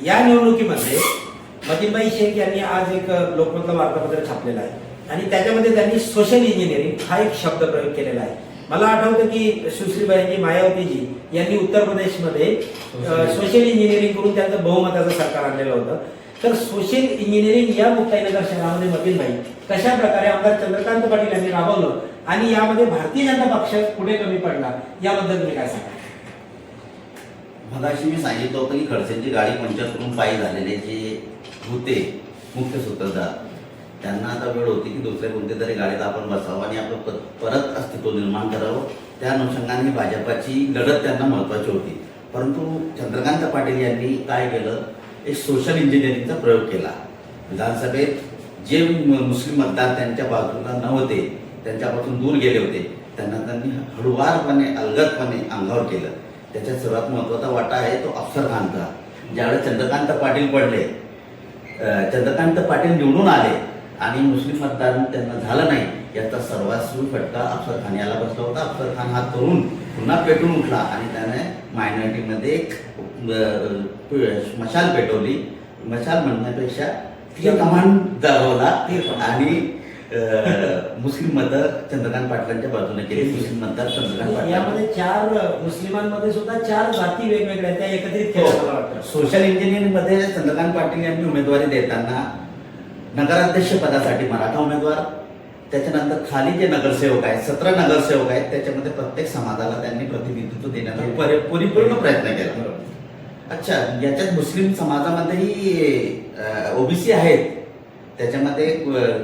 या निवडणुकीमध्ये मतीनबाई शेख यांनी आज एक लोकमतला वार्तापत्र छापलेलं आहे आणि त्याच्यामध्ये त्यांनी सोशल इंजिनिअरिंग हा एक शब्द प्रयोग केलेला आहे. मला आठवतं की सुश्रीबाईंजी मायावतीजी यांनी उत्तर प्रदेशमध्ये सोशल इंजिनिअरिंग करून त्यांचं बहुमताचं सरकार आणलेलं होतं. तर सोशल इंजिनिअरिंग या मुक्ताईनगर शहरामध्ये मतीनबाई कशा प्रकारे आमदार चंद्रकांत पाटील यांनी राबवलं आणि यामध्ये भारतीय जनता पक्ष पुढे कमी पडला याबद्दल तुम्ही काय सांगा? मगाशी मी सांगितलं होतं की खडसेंची गाडी पंक्चर करून पायी झालेले जे होते मुख्य सूत्रधार, त्यांना आता वेळ होती की दुसऱ्या कोणत्या तरी गाडीत आपण बसावं आणि आपलं परत अस्तित्व निर्माण करावं. त्या अनुषंगाने भाजपाची लढत त्यांना महत्त्वाची होती. परंतु चंद्रकांत पाटील यांनी काय केलं, एक सोशल इंजिनिअरिंगचा प्रयोग केला. विधानसभेत जे मुस्लिम मतदार त्यांच्या बाजूला नव्हते, त्यांच्यापासून दूर गेले होते, त्यांना त्यांनी हळुवारपणे अलगदपणे अंगावर केलं. त्याच्यात सर्वात महत्त्वाचा वाटा आहे तो अफसर खानचा. ज्यावेळेस चंद्रकांत पाटील पडले, चंद्रकांत पाटील निवडून आले आणि मुस्लिम मतदार त्यांना झालं नाही, याचा सर्वास्वी फटका अफसर खान याला बसला होता. अफसर खान हा तरुण पुन्हा पेटून उठला आणि त्याने मायनॉरिटीमध्ये एक मशाल पेटवली. मशाल म्हणण्यापेक्षा कमान दाखवला आणि मुस्लिम मतदार चंद्रकांत पाटलांच्या बाजूने केले. मुस्लिम मतदार चंद्रकांत पाटील, यामध्ये 4 मुस्लिमांमध्ये सुद्धा 4 जाती वेगवेगळ्या त्या एकत्रित केल्या मला वाटतं. सोशल इंजिनिअरिंग मध्ये चंद्रकांत पाटील यांनी उमेदवारी देताना नगराध्यक्ष पदासाठी मराठा उमेदवार, त्याच्यानंतर खाली जे नगरसेवक आहेत 17 नगरसेवक आहेत, त्याच्यामध्ये प्रत्येक समाजाला त्यांनी प्रतिनिधित्व देण्याचा परिपूर्ण प्रयत्न केला. अच्छा, याच्यात मुस्लिम समाजामध्येही ओबीसी आहेत, त्याच्यामध्ये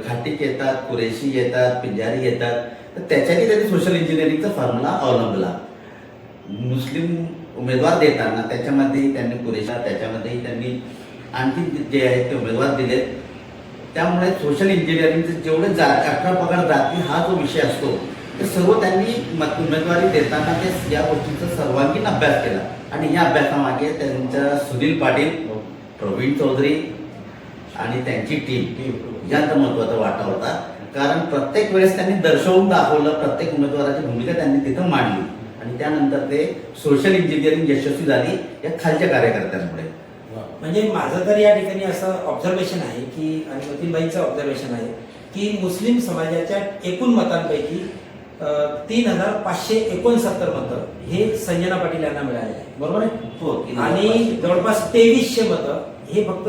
खाटीक येतात, कुरेशी येतात, पिंजारी येतात, तर त्याच्याही त्यांनी सोशल इंजिनिअरिंगचा फॉर्म्युला अवलंबला. मुस्लिम उमेदवार देताना त्याच्यामध्ये त्यांनी कुरेशा, त्याच्यामध्येही त्यांनी आणखी जे आहेत ते उमेदवार दिलेत. त्यामुळे सोशल इंजिनिअरिंगचे जेवढे 18 पगड जाती हा जो विषय असतो ते सर्व त्यांनी उमेदवारी देताना ते या गोष्टींचा सर्वांगीण अभ्यास केला. आणि या अभ्यासामागे त्यांच्या सुनील पाटील, प्रवीण चौधरी आणि त्यांची टीम यांचा महत्त्वाचा वाटा होता. कारण प्रत्येक वेळेस त्यांनी दर्शवून दाखवलं, प्रत्येक उमेदवाराची भूमिका त्यांनी तिथं मांडली आणि त्यानंतर ते सोशल इंजिनिअरिंग यशस्वी झाली या खालच्या कार्यकर्त्यांमुळे. म्हणजे माझं तर या ठिकाणी असं ऑब्झर्वेशन आहे की, आणि मतीनबाईंचं ऑब्झर्वेशन आहे की मुस्लिम समाजाच्या एकूण मतांपैकी 3569 मतं हे संजना पाटील यांना मिळाले आहे, बरोबर आहे? हो. आणि जवळपास 2300 मतं हे फक्त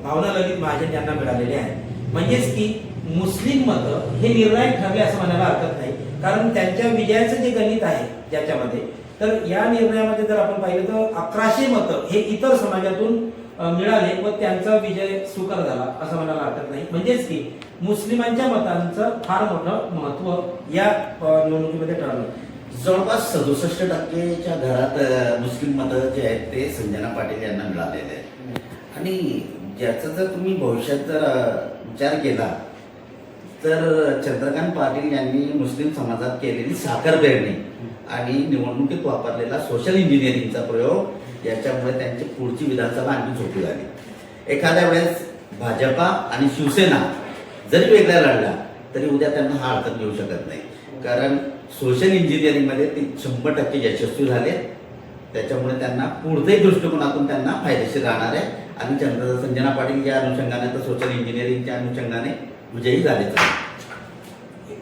भावना ललित महाजन यांना मिळालेले आहेत. म्हणजेच की मुस्लिम मतं हे निर्णायक ठरले असं म्हणायला हरकत नाही. कारण त्यांच्या विजयाचं जे गणित आहे ज्याच्यामध्ये, तर या निर्णयामध्ये जर आपण पाहिलं तर 1100 मतं हे इतर समाजातून मिळाले व त्यांचा विजय सुकर झाला असं म्हणायला हरकत नाही. म्हणजेच की मुस्लिमांच्या मतांचं फार मोठं महत्त्व या निवडणुकीमध्ये ठरलं. जवळपास 67% घरात मुस्लिम मतं जे आहेत ते संजना पाटील यांना मिळालेले आहेत. आणि ज्याचा जर तुम्ही भविष्यात जर विचार केला तर चंद्रकांत पाटील यांनी मुस्लिम समाजात केलेली साखर पेरणी आणि निवडणुकीत वापरलेला सोशल इंजिनिअरिंगचा प्रयोग याच्यामुळे त्यांची पुढची विधानसभा आणखी सोपी झाली. एखाद्या वेळेस भाजपा आणि शिवसेना जरी वेगळ्या लढल्या तरी उद्या त्यांना हा अडचण येऊ शकत नाही. कारण सोशल इंजिनिअरिंगमध्ये ते 100% यशस्वी झाले. त्याच्यामुळे त्यांना पुढच्याही दृष्टिकोनातून त्यांना फायदेशीर राहणार आहे. आणि संजना पाटील या अनुषंगाने तर सोशल इंजिनिअरिंगच्या अनुषंगाने विजयी झालेच आहे.